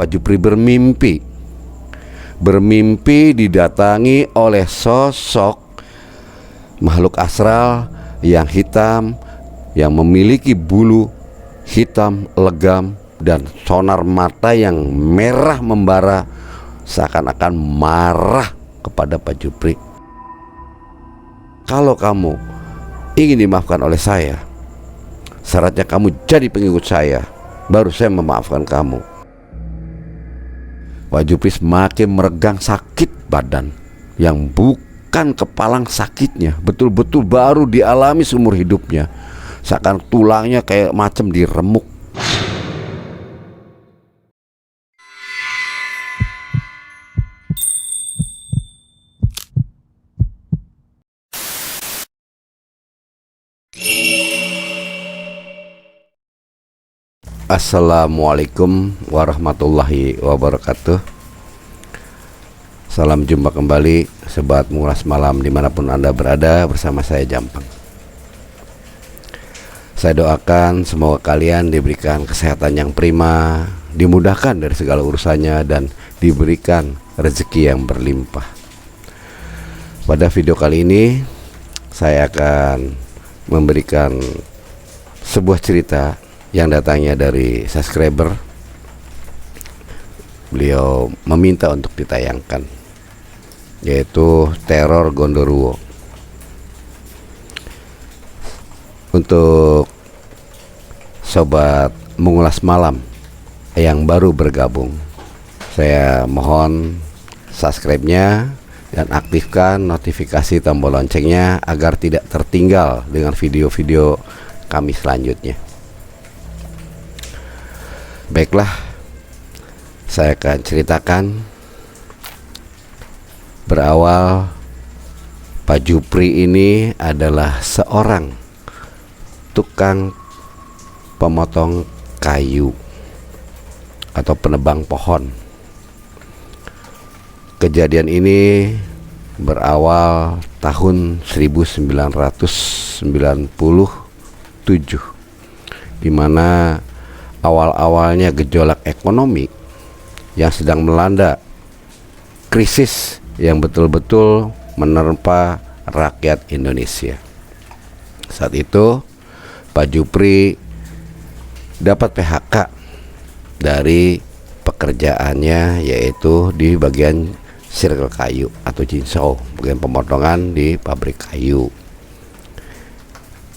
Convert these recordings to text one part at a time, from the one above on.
Pak Jupri bermimpi didatangi oleh sosok makhluk astral yang hitam, yang memiliki bulu hitam legam dan sonar mata yang merah membara, seakan-akan marah kepada Pak Jupri. Kalau kamu ingin dimaafkan oleh saya, syaratnya kamu jadi pengikut saya, baru saya memaafkan kamu. Pak Jupri semakin meregang, sakit badan yang bukan kepalang sakitnya, betul-betul baru dialami seumur hidupnya. Seakan tulangnya kayak macam diremuk. Assalamualaikum warahmatullahi wabarakatuh. Salam jumpa kembali sobat mengulas malam dimanapun Anda berada, bersama saya Jampang. Saya doakan semoga kalian diberikan kesehatan yang prima, dimudahkan dari segala urusannya, dan diberikan rezeki yang berlimpah. Pada video kali ini saya akan memberikan sebuah cerita yang datangnya dari subscriber. Beliau meminta untuk ditayangkan, yaitu teror Gondoruo. Untuk sobat mengulas malam yang baru bergabung, saya mohon subscribe-nya dan aktifkan notifikasi tombol loncengnya agar tidak tertinggal dengan video-video kami selanjutnya. Baiklah, saya akan ceritakan. Berawal, Pak Jupri ini adalah seorang tukang pemotong kayu atau penebang pohon. Kejadian ini berawal tahun 1997, di mana awal-awalnya gejolak ekonomi yang sedang melanda, krisis yang betul-betul menerpa rakyat Indonesia. Saat itu Pak Jupri dapat PHK dari pekerjaannya, yaitu di bagian circle kayu atau jinsau, bagian pemotongan di pabrik kayu.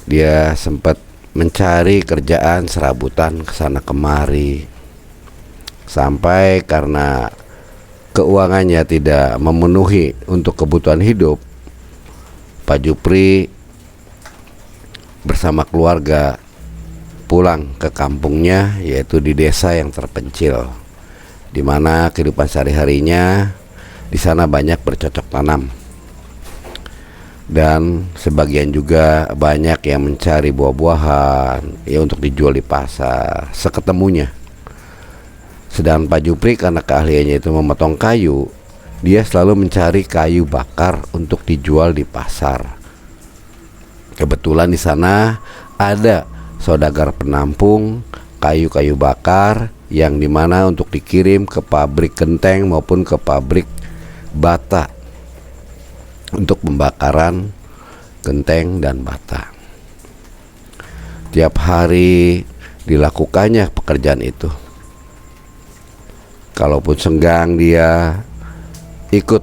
Dia sempat mencari kerjaan serabutan kesana kemari, sampai karena keuangannya tidak memenuhi untuk kebutuhan hidup, Pak Jupri bersama keluarga pulang ke kampungnya, yaitu di desa yang terpencil, di mana kehidupan sehari-harinya di sana banyak bercocok tanam, dan sebagian juga banyak yang mencari buah-buahan ya untuk dijual di pasar seketemunya. Sedangkan Pak Jupri karena keahliannya itu memotong kayu, dia selalu mencari kayu bakar untuk dijual di pasar. Kebetulan di sana ada saudagar penampung kayu-kayu bakar yang dimana untuk dikirim ke pabrik genteng maupun ke pabrik bata untuk pembakaran genteng dan bata. Tiap hari dilakukannya pekerjaan itu. Kalaupun senggang, dia ikut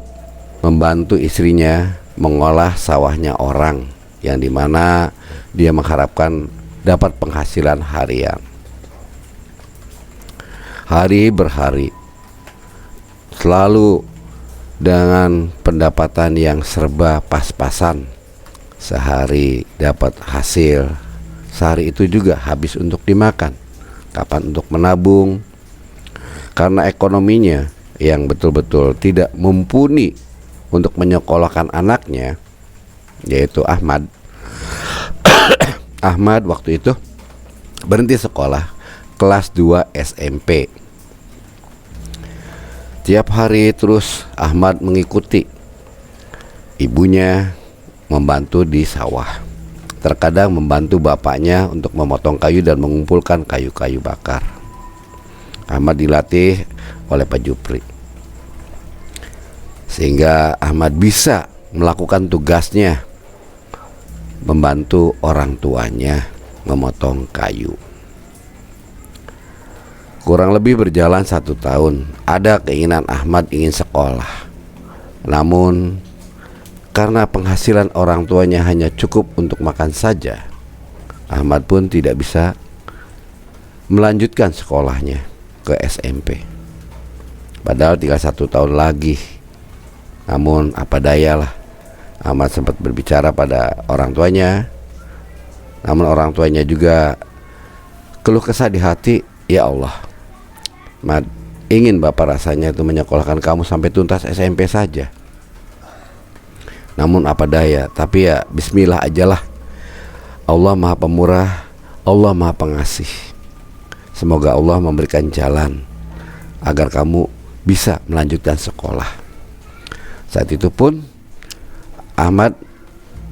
membantu istrinya mengolah sawahnya orang, yang dimana dia mengharapkan dapat penghasilan harian. Hari berhari selalu dengan pendapatan yang serba pas-pasan. Sehari dapat hasil, sehari itu juga habis untuk dimakan, kapan untuk menabung. Karena ekonominya yang betul-betul tidak mumpuni untuk menyekolahkan anaknya, yaitu Ahmad. Ahmad waktu itu berhenti sekolah kelas 2 SMP. Tiap hari terus Ahmad mengikuti ibunya membantu di sawah. Terkadang membantu bapaknya untuk memotong kayu dan mengumpulkan kayu-kayu bakar. Ahmad dilatih oleh Pak Jupri, sehingga Ahmad bisa melakukan tugasnya membantu orang tuanya memotong kayu. Kurang lebih berjalan 1 tahun. Ada keinginan Ahmad ingin sekolah, namun karena penghasilan orang tuanya hanya cukup untuk makan saja, Ahmad pun tidak bisa melanjutkan sekolahnya ke SMP. Padahal tinggal 1 tahun lagi. Namun apa dayalah, Ahmad sempat berbicara pada orang tuanya. Namun orang tuanya juga keluh kesah di hati, "Ya Allah, Ahmad, ingin Bapak rasanya itu menyekolahkan kamu sampai tuntas SMP saja. Namun apa daya, tapi ya bismillah ajalah. Allah Maha Pemurah, Allah Maha Pengasih. Semoga Allah memberikan jalan agar kamu bisa melanjutkan sekolah." Saat itu pun Ahmad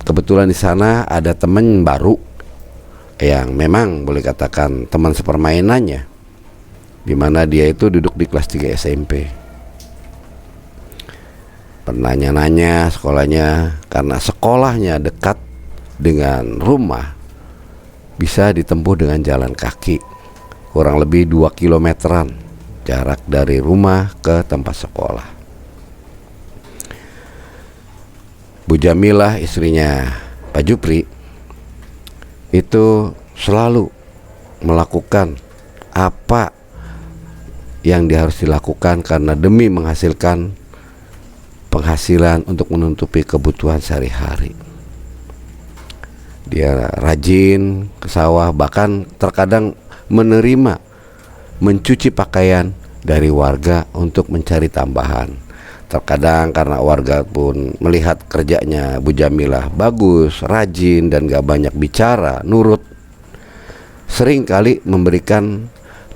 kebetulan di sana ada teman baru yang memang boleh katakan teman sepermainannya, di mana dia itu duduk di kelas 3 SMP. Nanya-nanya sekolahnya, karena sekolahnya dekat dengan rumah, bisa ditempuh dengan jalan kaki, kurang lebih 2 kilometeran jarak dari rumah ke tempat sekolah. Bu Jamilah, istrinya Pak Jupri, itu selalu melakukan apa yang dia harus dilakukan karena demi menghasilkan penghasilan untuk menutupi kebutuhan sehari-hari. Dia rajin ke sawah, bahkan terkadang mencuci pakaian dari warga untuk mencari tambahan. Terkadang karena warga pun melihat kerjanya Bu Jamilah bagus, rajin, dan gak banyak bicara, nurut, sering kali memberikan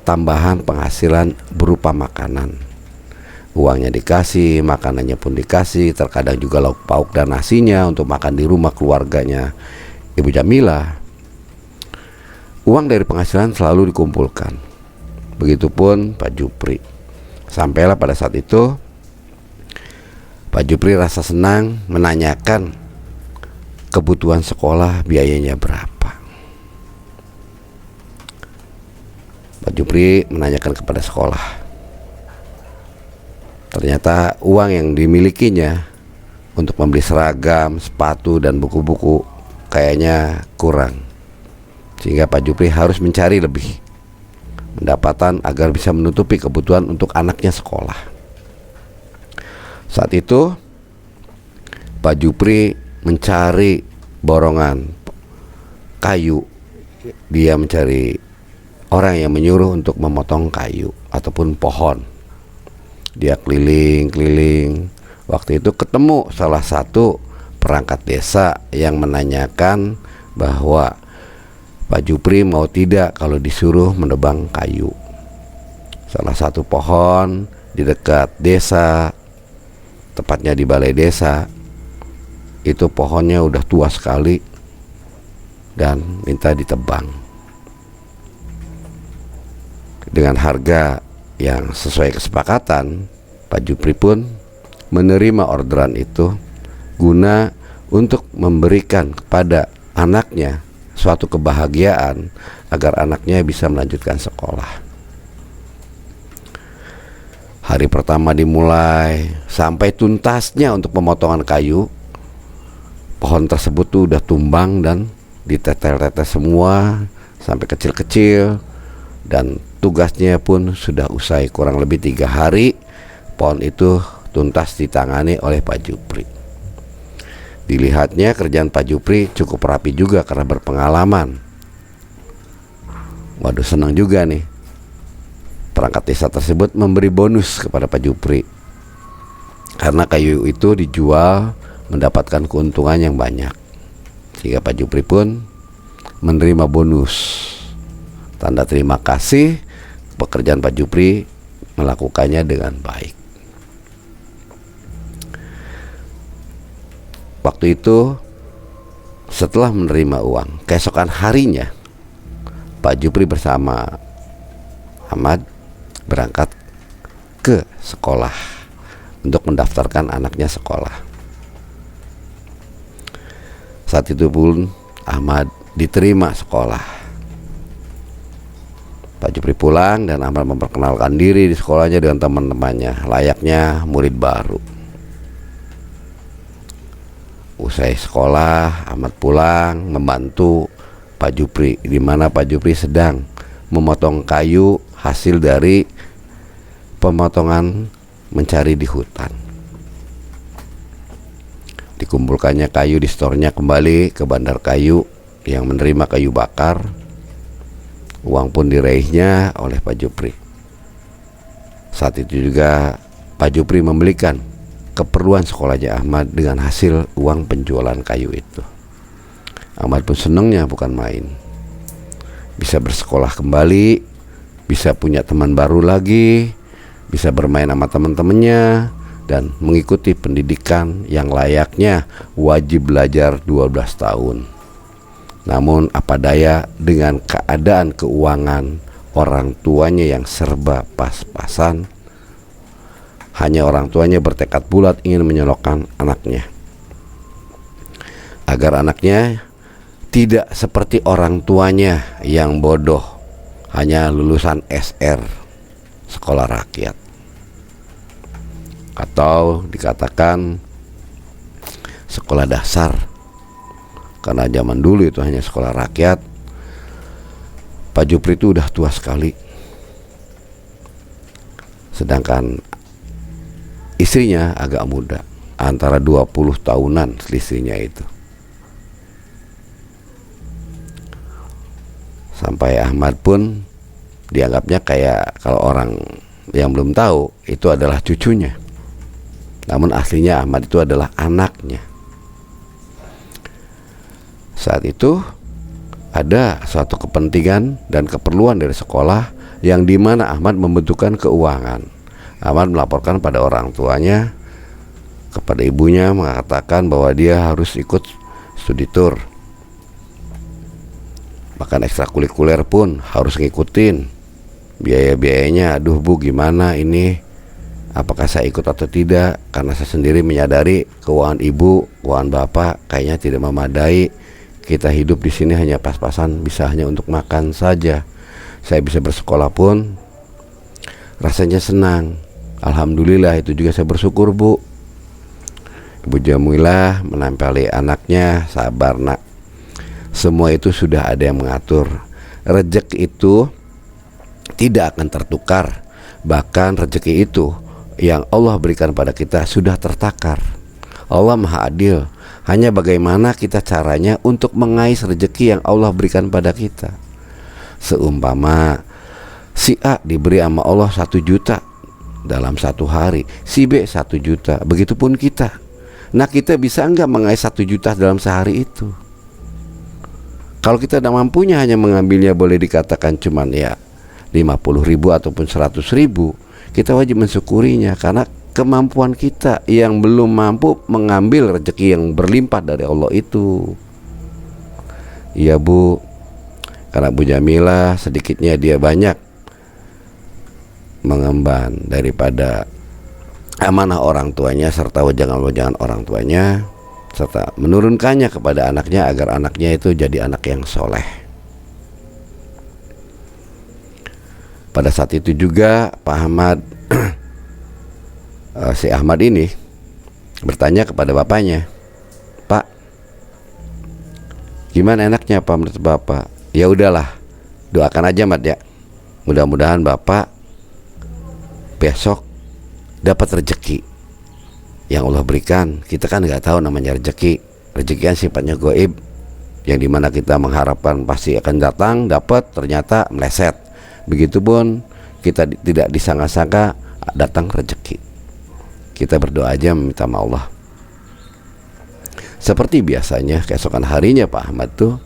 tambahan penghasilan berupa makanan. Uangnya dikasih, makanannya pun dikasih, terkadang juga lauk pauk dan nasinya untuk makan di rumah keluarganya Ibu Jamilah. Uang dari penghasilan selalu dikumpulkan. Begitupun Pak Jupri. Sampailah pada saat itu Pak Jupri rasa senang menanyakan kebutuhan sekolah biayanya berapa. Pak Jupri menanyakan kepada sekolah. Ternyata uang yang dimilikinya untuk membeli seragam, sepatu, dan buku-buku kayaknya kurang, sehingga Pak Jupri harus mencari lebih pendapatan agar bisa menutupi kebutuhan untuk anaknya sekolah. Saat itu Pak Jupri mencari borongan kayu. Dia mencari orang yang menyuruh untuk memotong kayu ataupun pohon. Dia keliling-keliling. Waktu itu ketemu salah satu perangkat desa yang menanyakan bahwa Pak Jupri mau tidak kalau disuruh menebang kayu. Salah satu pohon di dekat desa, tepatnya di balai desa, itu pohonnya udah tua sekali dan minta ditebang dengan harga yang sesuai kesepakatan. Pak Jupri pun menerima orderan itu guna untuk memberikan kepada anaknya suatu kebahagiaan agar anaknya bisa melanjutkan sekolah. Hari pertama dimulai sampai tuntasnya untuk pemotongan kayu, pohon tersebut tuh udah tumbang dan ditetel-tetel semua sampai kecil-kecil, dan tugasnya pun sudah usai. Kurang lebih 3 hari pohon itu tuntas ditangani oleh Pak Jupri. Dilihatnya kerjaan Pak Jupri cukup rapi juga karena berpengalaman. Waduh, senang juga nih. Perangkat desa tersebut memberi bonus kepada Pak Jupri karena kayu itu dijual mendapatkan keuntungan yang banyak, sehingga Pak Jupri pun menerima bonus. Tanda terima kasih, pekerjaan Pak Jupri melakukannya dengan baik. Waktu itu setelah menerima uang, keesokan harinya Pak Jupri bersama Ahmad berangkat ke sekolah untuk mendaftarkan anaknya sekolah. Saat itu pun Ahmad diterima sekolah. Pak Jupri pulang dan Ahmad memperkenalkan diri di sekolahnya dengan teman-temannya, layaknya murid baru. Usai sekolah, Ahmad pulang membantu Pak Jupri, di mana Pak Jupri sedang memotong kayu hasil dari pemotongan mencari di hutan. Dikumpulkannya kayu di storenya kembali ke bandar kayu yang menerima kayu bakar. Uang pun diraihnya oleh Pak Jupri. Saat itu juga Pak Jupri membelikan keperluan sekolahnya Ahmad dengan hasil uang penjualan kayu itu. Ahmad pun senangnya bukan main. Bisa bersekolah kembali, bisa punya teman baru lagi, bisa bermain sama teman-temannya, dan mengikuti pendidikan yang layaknya wajib belajar 12 tahun. Namun apa daya, dengan keadaan keuangan orang tuanya yang serba pas-pasan, hanya orang tuanya bertekad bulat ingin menyolokkan anaknya, agar anaknya tidak seperti orang tuanya yang bodoh, hanya lulusan SR, sekolah rakyat, atau dikatakan sekolah dasar, karena zaman dulu itu hanya sekolah rakyat. Pak Jupri itu udah tua sekali, sedangkan istrinya agak muda, antara 20 tahunan selisihnya itu. Sampai Ahmad pun dianggapnya kayak, kalau orang yang belum tahu, itu adalah cucunya. Namun aslinya Ahmad itu adalah anaknya. Saat itu ada suatu kepentingan dan keperluan dari sekolah yang dimana Ahmad membutuhkan keuangan. Ahmad melaporkan pada orang tuanya, kepada ibunya, mengatakan bahwa dia harus ikut studi tour. Bahkan ekstrakurikuler pun harus ngikutin. Biaya-biayanya, aduh bu, gimana ini? Apakah saya ikut atau tidak? Karena saya sendiri menyadari keuangan ibu, keuangan bapak kayaknya tidak memadai. Kita hidup di sini hanya pas-pasan, bisa hanya untuk makan saja. Saya bisa bersekolah pun rasanya senang. Alhamdulillah, itu juga saya bersyukur bu. Ibu Jamilah menempeli anaknya, sabar nak. Semua itu sudah ada yang mengatur. Rezeki itu tidak akan tertukar. Bahkan rezeki itu yang Allah berikan pada kita sudah tertakar. Allah Maha Adil. Hanya bagaimana kita caranya untuk mengais rezeki yang Allah berikan pada kita. Seumpama si A diberi sama Allah 1 juta dalam 1 hari, si B 1 juta, begitupun kita. Nah, kita bisa enggak mengais 1 juta dalam sehari itu? Kalau kita tidak mampunya hanya mengambilnya, boleh dikatakan cuman ya 50.000 ataupun 100.000, kita wajib mensyukurinya, karena kemampuan kita yang belum mampu mengambil rezeki yang berlimpah dari Allah itu. Iya bu, karena Bu Jamilah sedikitnya dia banyak mengemban daripada amanah orang tuanya serta wejangan-wejangan orang tuanya, serta menurunkannya kepada anaknya agar anaknya itu jadi anak yang soleh. Pada saat itu juga Pak Ahmad si Ahmad ini bertanya kepada bapaknya, Pak, gimana enaknya Pak menurut Bapak? Ya udahlah, doakan aja Mat ya, mudah-mudahan Bapak besok dapat rezeki yang Allah berikan. Kita kan nggak tahu namanya rezeki. Rezeki kan sifatnya gaib, yang dimana kita mengharapkan pasti akan datang, dapat, ternyata meleset. Begitupun kita tidak disangka-sangka datang rezeki. Kita berdoa aja meminta sama Allah. Seperti biasanya keesokan harinya Pak Ahmad tuh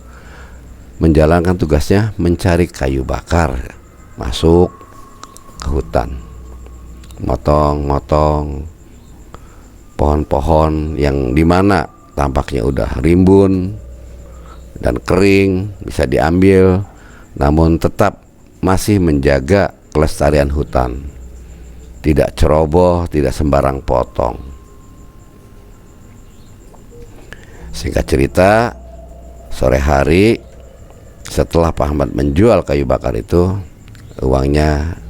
menjalankan tugasnya mencari kayu bakar, masuk ke hutan, motong-motong pohon-pohon yang dimana tampaknya udah rimbun dan kering, bisa diambil, namun tetap masih menjaga kelestarian hutan. Tidak ceroboh, tidak sembarang potong. Singkat cerita, sore hari setelah Pak Ahmad menjual kayu bakar itu, uangnya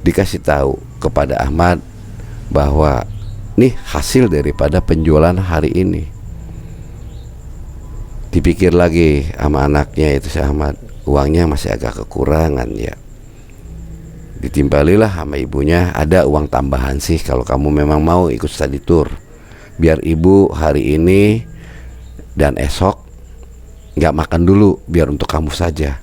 dikasih tahu kepada Ahmad bahwa nih hasil daripada penjualan hari ini. Dipikir lagi sama anaknya itu si Ahmad, uangnya masih agak kekurangan ya. Ditimbalilah sama ibunya, ada uang tambahan sih kalau kamu memang mau ikut study tour. Biar ibu hari ini dan esok nggak makan dulu, biar untuk kamu saja.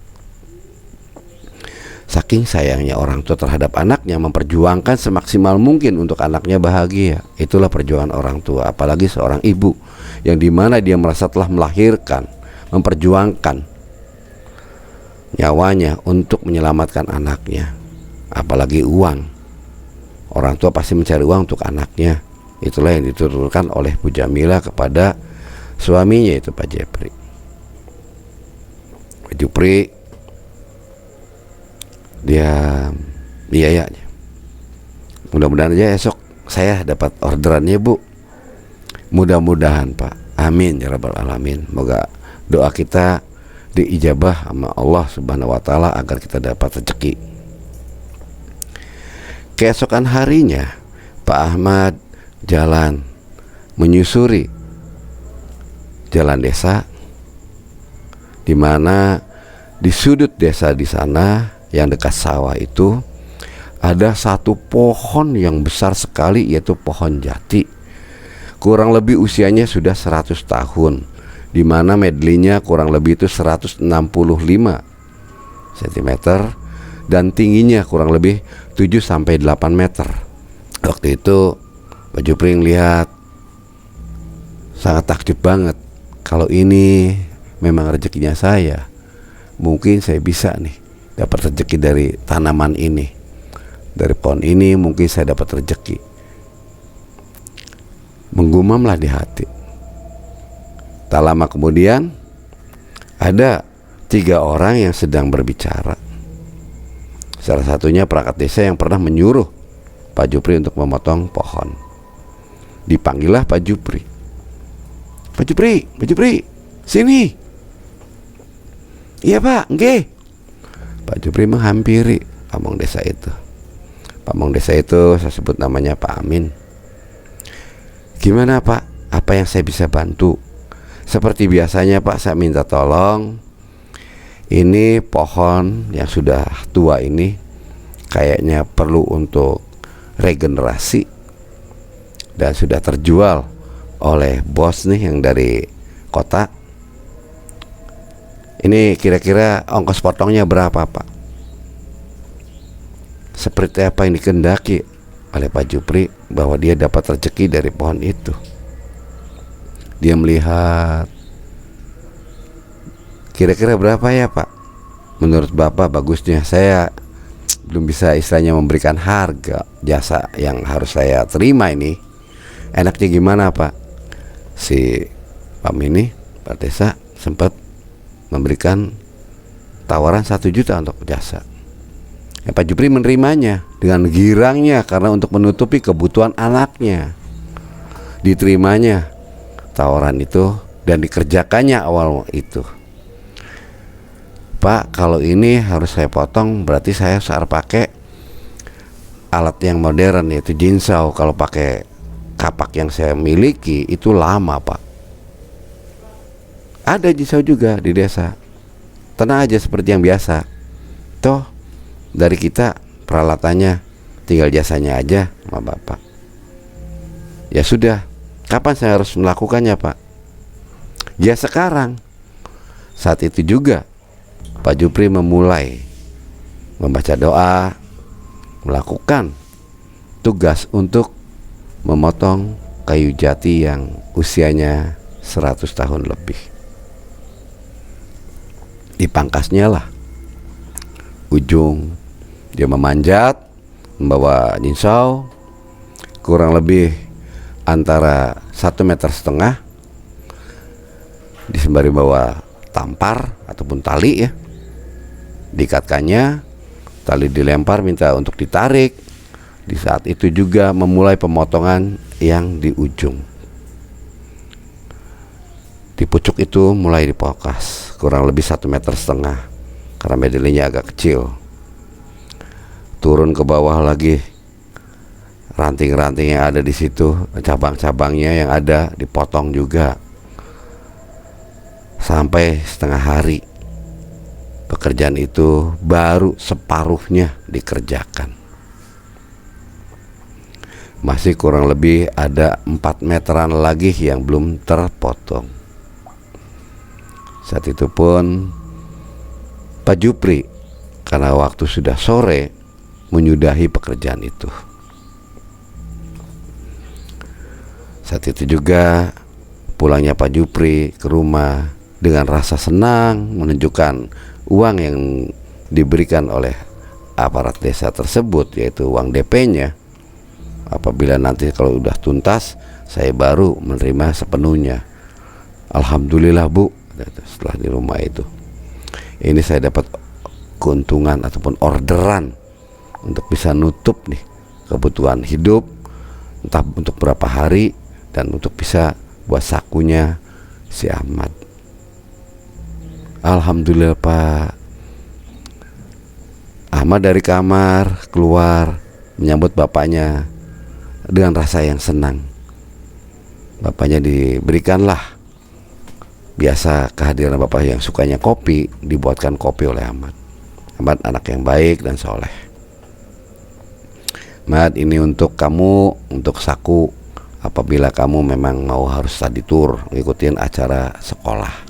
Saking sayangnya orang tua terhadap anaknya, memperjuangkan semaksimal mungkin untuk anaknya bahagia. Itulah perjuangan orang tua, apalagi seorang ibu yang dimana dia merasa telah melahirkan, memperjuangkan nyawanya untuk menyelamatkan anaknya. Apalagi uang, orang tua pasti mencari uang untuk anaknya. Itulah yang dituturkan oleh Bu Jamila kepada suaminya itu Pak Jepri. Pak Jupri dia biayanya, mudah-mudahan aja esok saya dapat orderannya Bu. Mudah-mudahan Pak, amin ya rabbal alamin. Moga doa kita diijabah sama Allah Subhanahu wa taala agar kita dapat rezeki. Keesokan harinya Pak Ahmad jalan menyusuri jalan desa, di mana di sudut desa di sana yang dekat sawah itu ada satu pohon yang besar sekali, yaitu pohon jati. Kurang lebih usianya sudah 100 tahun, di mana medlinya kurang lebih itu 165 cm dan tingginya kurang lebih 7-8 meter. Waktu itu Pak Jupri lihat sangat takjub banget. Kalau ini memang rezekinya saya, mungkin saya bisa nih dapat rezeki dari tanaman ini, dari pohon ini mungkin saya dapat rezeki. Menggumamlah di hati. Tak lama kemudian ada 3 orang yang sedang berbicara. Salah satunya perangkat desa yang pernah menyuruh Pak Jupri untuk memotong pohon. Dipanggillah Pak Jupri. Pak Jupri, sini. Iya Pak, nggih. Pak Jupri menghampiri pamong desa itu. Pamong desa itu saya sebut namanya Pak Amin. Gimana Pak? Apa yang saya bisa bantu? Seperti biasanya Pak, saya minta tolong. Ini pohon yang sudah tua ini kayaknya perlu untuk regenerasi dan sudah terjual oleh bos nih yang dari kota. Ini kira-kira ongkos potongnya berapa Pak? Seperti apa yang dikehendaki oleh Pak Jupri bahwa dia dapat rezeki dari pohon itu. Dia melihat, kira-kira berapa ya Pak? Menurut Bapak bagusnya. Saya belum bisa istilahnya memberikan harga jasa yang harus saya terima ini. Enaknya gimana Pak? Si Pak Mini, Pak Desa sempat memberikan tawaran 1 juta untuk jasa. Pak Jupri menerimanya dengan girangnya karena untuk menutupi kebutuhan anaknya. Diterimanya tawaran itu dan dikerjakannya awal itu. Pak, kalau ini harus saya potong, berarti saya harus pakai alat yang modern, yaitu jinsau. Kalau pakai kapak yang saya miliki itu lama Pak. Ada jinsau juga di desa. Tenang aja seperti yang biasa. Toh dari kita peralatannya, tinggal jasanya aja sama Bapak. Ya sudah, kapan saya harus melakukannya Pak? Ya sekarang. Saat itu juga Pak Jupri memulai membaca doa, melakukan tugas untuk memotong kayu jati yang usianya 100 tahun lebih. Dipangkasnya lah ujung, dia memanjat membawa jinsau kurang lebih antara 1,5 meter, disembari bawa tampar ataupun tali ya, diikatkannya, tali dilempar minta untuk ditarik. Di saat itu juga memulai pemotongan yang di ujung. Di pucuk itu mulai dipangkas kurang lebih 1,5 meter karena medalinya agak kecil. Turun ke bawah lagi, ranting-ranting yang ada di situ, cabang-cabangnya yang ada dipotong juga. Sampai setengah hari pekerjaan itu baru separuhnya dikerjakan. Masih kurang lebih ada 4 meteran lagi yang belum terpotong. Saat itu pun Pak Jupri, karena waktu sudah sore, menyudahi pekerjaan itu. Saat itu juga pulangnya Pak Jupri ke rumah dengan rasa senang menunjukkan uang yang diberikan oleh aparat desa tersebut, yaitu uang DP-nya. Apabila nanti kalau udah tuntas, saya baru menerima sepenuhnya. Alhamdulillah Bu, setelah di rumah itu, ini saya dapat keuntungan ataupun orderan untuk bisa nutup nih kebutuhan hidup, entah untuk berapa hari, dan untuk bisa buat sakunya si Ahmad. Alhamdulillah Pak. Ahmad dari kamar keluar menyambut bapaknya dengan rasa yang senang. Bapaknya diberikanlah, biasa kehadiran bapak yang sukanya kopi, dibuatkan kopi oleh Ahmad. Ahmad anak yang baik dan soleh. Ahmad, ini untuk kamu, untuk saku apabila kamu memang mau harus study tour, ikutin acara sekolah.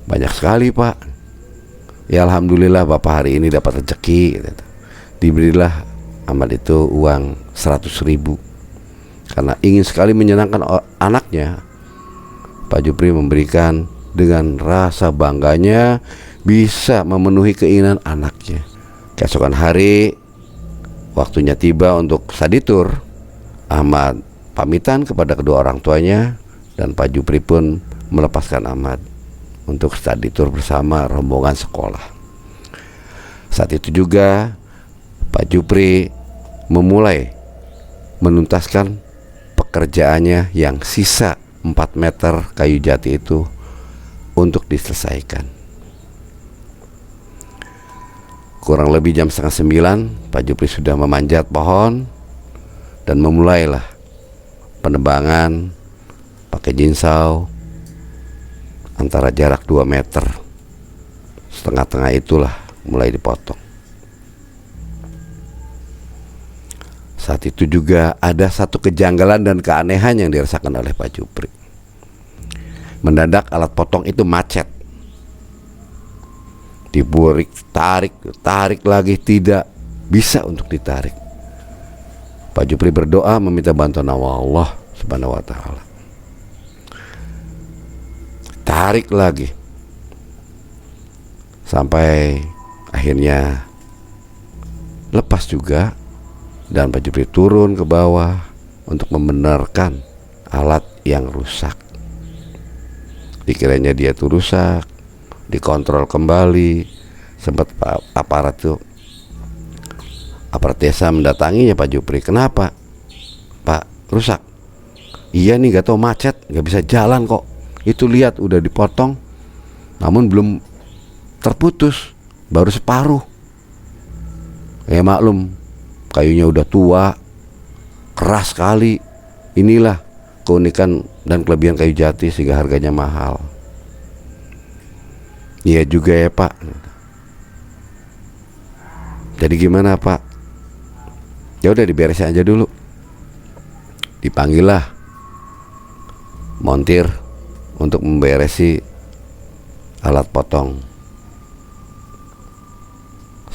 Banyak sekali Pak. Ya Alhamdulillah bapak hari ini dapat rezeki. Diberilah Ahmad itu uang 100.000 karena ingin sekali menyenangkan anaknya. Pak Jupri memberikan dengan rasa bangganya bisa memenuhi keinginan anaknya. Keesokan hari waktunya tiba untuk study tour. Ahmad pamitan kepada kedua orang tuanya dan Pak Jupri pun melepaskan Ahmad untuk study tour bersama rombongan sekolah. Saat itu juga Pak Jupri memulai menuntaskan pekerjaannya yang sisa 4 meter kayu jati itu untuk diselesaikan. Kurang lebih jam 8:30 Pak Jupri sudah memanjat pohon dan memulailah penebangan pakai jinsau antara jarak 2 meter. Setengah-tengah itulah mulai dipotong. Saat itu juga ada satu kejanggalan dan keanehan yang dirasakan oleh Pak Jupri. Mendadak alat potong itu macet. Diburik, tarik lagi, tidak bisa untuk ditarik. Pak Jupri berdoa meminta bantuan Allah Subhanahu wa ta'ala. Tarik lagi sampai akhirnya lepas juga, dan Pak Jupri turun ke bawah untuk membenarkan alat yang rusak. Dikiranya dia tuh rusak, dikontrol kembali. Sempat aparat desa mendatanginya Pak Jupri. Kenapa Pak, rusak? Iya nih, gak tahu macet, gak bisa jalan kok. Itu lihat udah dipotong, namun belum terputus, baru separuh. Ya maklum, kayunya udah tua, keras sekali. Inilah keunikan dan kelebihan kayu jati sehingga harganya mahal. Iya juga ya Pak. Jadi gimana Pak? Ya udah diberesin aja dulu. Dipanggillah montir untuk memberesi alat potong.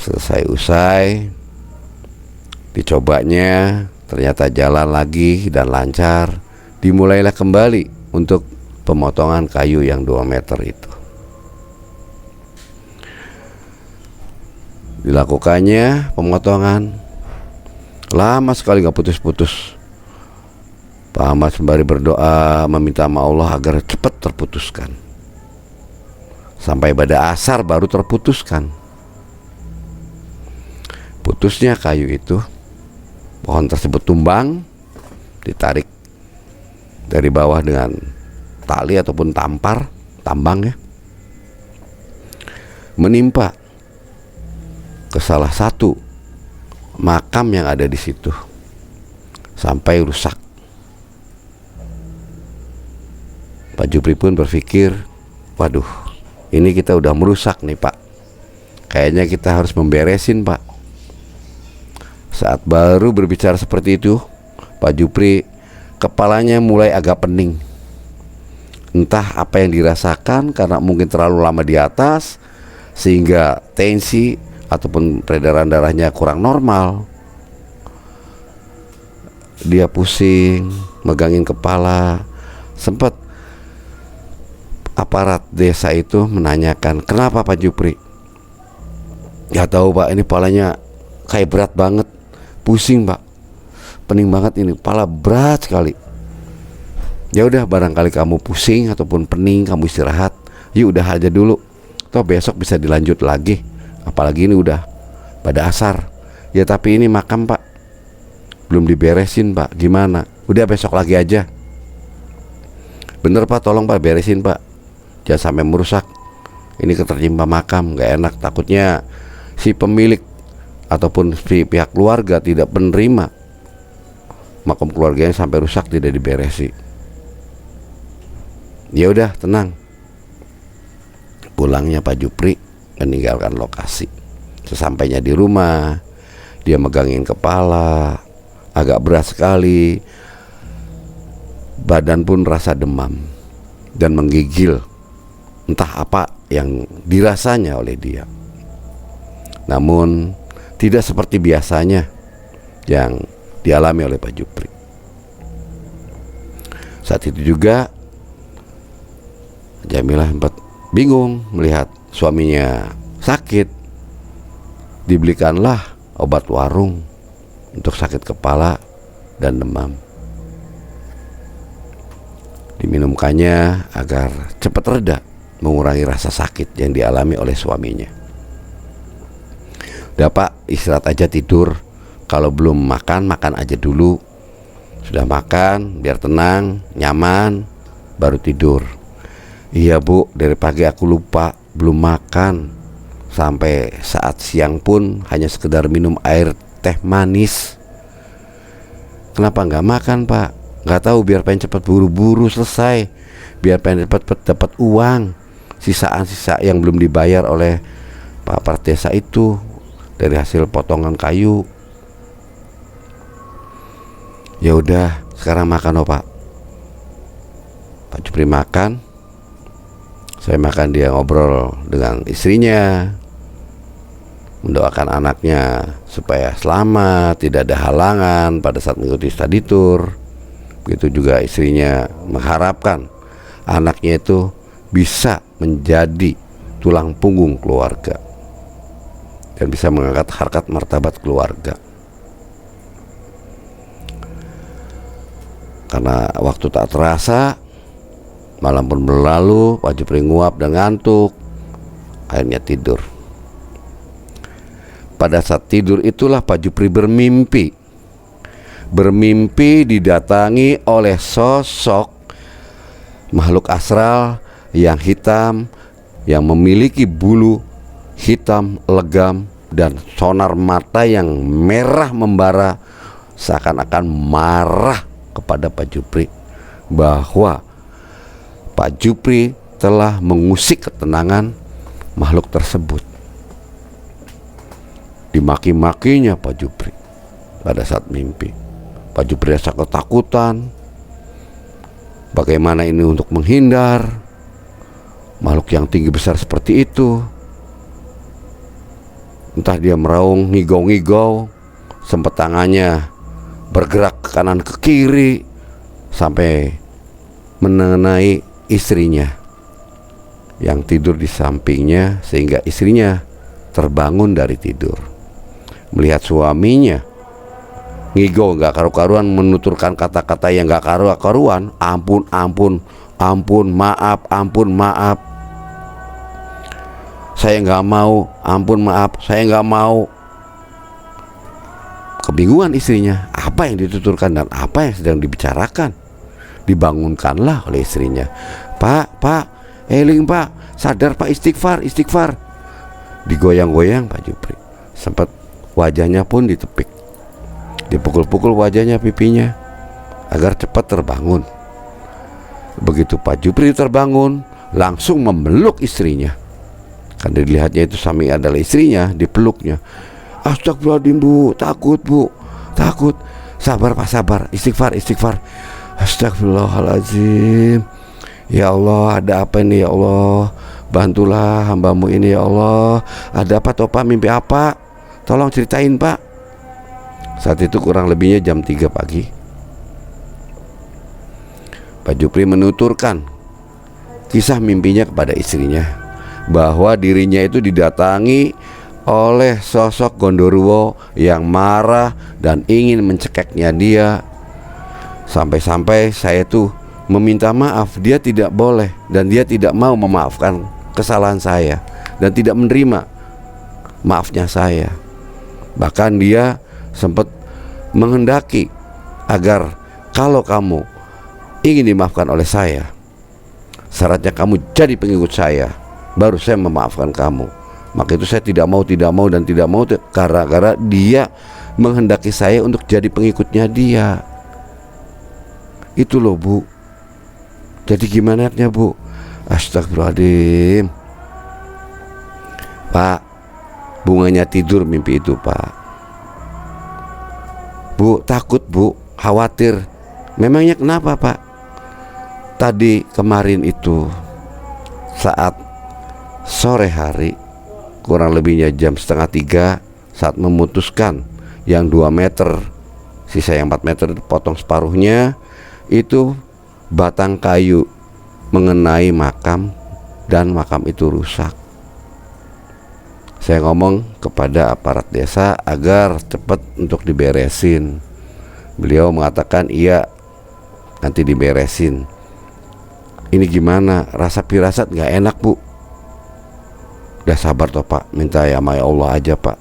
Selesai dicobanya, ternyata jalan lagi dan lancar. Dimulailah kembali untuk pemotongan kayu yang 2 meter itu. Dilakukannya pemotongan, lama sekali gak putus-putus. Pak Ahmad sembari berdoa meminta sama Allah agar cepat terputuskan. Sampai pada asar baru terputuskan. Putusnya kayu itu, pohon tersebut tumbang, ditarik dari bawah dengan tali ataupun tambang ya, menimpa ke salah satu makam yang ada di situ sampai rusak. Pak Jupri pun berpikir, waduh, ini kita udah merusak nih Pak, kayaknya kita harus memberesin Pak. Saat baru berbicara seperti itu, Pak Jupri kepalanya mulai agak pening. Entah apa yang dirasakan, karena mungkin terlalu lama di atas sehingga tensi ataupun peredaran darahnya kurang normal. Dia pusing, megangin kepala. Sempat aparat desa itu menanyakan, kenapa Pak Jupri? Gak tahu Pak, ini kepalanya kayak berat banget, pusing Pak, pening banget ini, kepala berat sekali. Ya udah, barangkali kamu pusing ataupun pening, kamu istirahat, yuk udah aja dulu, toh besok bisa dilanjut lagi, apalagi ini udah pada asar. Ya tapi ini makam Pak belum diberesin Pak, gimana? Udah besok lagi aja. Bener Pak, tolong Pak beresin Pak, jangan sampai merusak, ini ketertimpa makam, gak enak, takutnya si pemilik ataupun si pihak keluarga tidak menerima makam keluarganya sampai rusak, tidak diberesi. Ya udah, tenang. Pulangnya Pak Jupri meninggalkan lokasi. Sesampainya di rumah, dia megangin kepala, agak berat sekali, badan pun rasa demam dan menggigil. Entah apa yang dirasanya oleh dia. Namun tidak seperti biasanya yang dialami oleh Pak Jupri. Saat itu juga Jamilah sempat bingung melihat suaminya sakit. Dibelikanlah obat warung untuk sakit kepala dan demam. Diminumkannya agar cepat reda, mengurangi rasa sakit yang dialami oleh suaminya. Udah Pak, istirahat aja, tidur. Kalau belum makan, makan aja dulu. Sudah makan, biar tenang, nyaman, baru tidur. Iya Bu, dari pagi aku lupa, belum makan. Sampai saat siang pun hanya sekedar minum air teh manis. Kenapa nggak makan Pak? Nggak tahu, biar pengen cepat buru-buru selesai, biar pengen cepat dapat uang sisaan-sisa yang belum dibayar oleh Pak Aparat Desa itu dari hasil potongan kayu. Ya udah, sekarang makan oh Pak. Pak Jupri makan, saya makan, dia ngobrol dengan istrinya, mendoakan anaknya supaya selamat, tidak ada halangan pada saat mengikuti study tour. Begitu juga istrinya mengharapkan anaknya itu bisa menjadi tulang punggung keluarga dan bisa mengangkat harkat martabat keluarga. Karena waktu tak terasa, malam pun berlalu, Pak Jupri nguap dan ngantuk, akhirnya tidur. Pada saat tidur itulah Pak Jupri bermimpi didatangi oleh sosok makhluk astral yang hitam, yang memiliki bulu hitam legam dan sonar mata yang merah membara, seakan-akan marah kepada Pak Jupri bahwa Pak Jupri telah mengusik ketenangan makhluk tersebut. Dimaki-makinya Pak Jupri pada saat mimpi. Pak Jupri rasa ketakutan. Bagaimana ini untuk menghindar makhluk yang tinggi besar seperti itu? Entah dia meraung, ngigau-ngigau, sempat tangannya bergerak ke kanan ke kiri sampai mengenai istrinya yang tidur di sampingnya, sehingga istrinya terbangun dari tidur melihat suaminya ngigau gak karu-karuan, menuturkan kata-kata yang gak karu-karuan. Ampun, ampun, ampun, maaf, ampun, maaf, saya gak mau, ampun, maaf, saya gak mau. Kebingungan istrinya, apa yang dituturkan dan apa yang sedang dibicarakan. Dibangunkanlah oleh istrinya. Pak, eling pak, sadar pak, istighfar, istighfar. Digoyang-goyang Pak Jupri. Sempat wajahnya pun ditepik, dipukul-pukul wajahnya, pipinya, agar cepat terbangun. Begitu Pak Jupri terbangun, langsung memeluk istrinya. Karena dilihatnya itu Sami adalah istrinya, dipeluknya. Astagfirullahaladzim bu, takut bu, takut. Sabar pak, sabar, istighfar, istighfar. Astagfirullahaladzim. Ya Allah, ada apa ini ya Allah? Bantulah hambamu ini ya Allah. Ada apa toh pak, mimpi apa? Tolong ceritain pak. Saat itu kurang lebihnya jam 3 pagi. Pak Jupri menuturkan kisah mimpinya kepada istrinya, bahwa dirinya itu didatangi oleh sosok Gondoruo yang marah dan ingin mencekeknya dia. Sampai-sampai saya tuh meminta maaf, dia tidak boleh dan dia tidak mau memaafkan kesalahan saya dan tidak menerima maafnya saya. Bahkan dia sempat menghendaki agar kalau kamu ingin dimaafkan oleh saya, syaratnya kamu jadi pengikut saya, baru saya memaafkan kamu. Maka itu saya tidak mau gara-gara dia menghendaki saya untuk jadi pengikutnya dia. Itu loh bu. Jadi gimana ya bu? Astagfirullahaladzim. Pak, bunganya tidur mimpi itu pak. Bu, takut bu, khawatir. Memangnya kenapa pak? Tadi kemarin itu saat sore hari, kurang lebihnya jam setengah 3, saat memutuskan yang 2 meter, sisa yang 4 meter potong separuhnya, itu batang kayu mengenai makam dan makam itu rusak. Saya ngomong kepada aparat desa agar cepat untuk diberesin. Beliau mengatakan iya, nanti diberesin. Ini gimana? Rasa firasat gak enak bu. Udah sabar toh pak, minta ya sama Allah aja pak.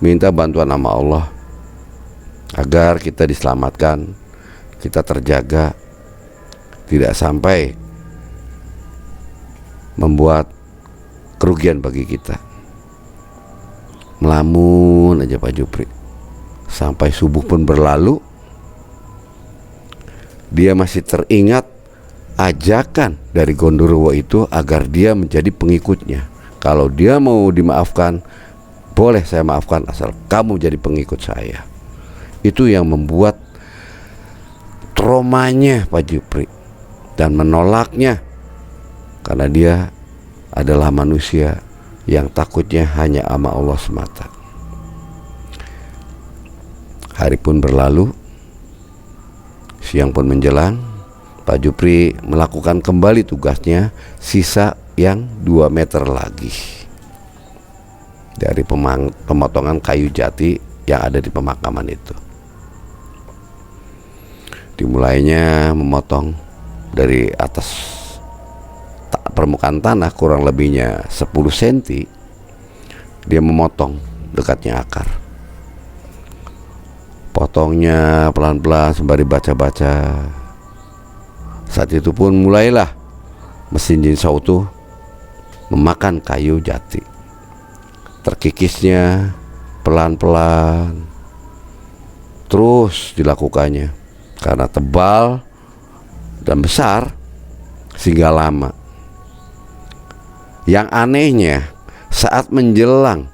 Minta bantuan sama Allah agar kita diselamatkan, kita terjaga, tidak sampai membuat kerugian bagi kita. Melamun aja Pak Jupri. Sampai subuh pun berlalu, dia masih teringat ajakan dari Gondoruo itu agar dia menjadi pengikutnya. Kalau dia mau dimaafkan, boleh saya maafkan asal kamu jadi pengikut saya. Itu yang membuat traumanya Pak Jupri dan menolaknya, karena dia adalah manusia yang takutnya hanya sama Allah semata. Hari pun berlalu, siang pun menjelang. Pak Jupri melakukan kembali tugasnya, sisa yang 2 meter lagi dari pemotongan kayu jati yang ada di pemakaman itu. Dimulainya memotong dari atas permukaan tanah kurang lebihnya 10 cm. Dia memotong dekatnya akar. Potongnya pelan-pelan sembari baca-baca. Saat itu pun mulailah mesin jinsaw itu memakan kayu jati. Terkikisnya pelan-pelan terus dilakukannya, karena tebal dan besar sehingga lama. Yang anehnya, saat menjelang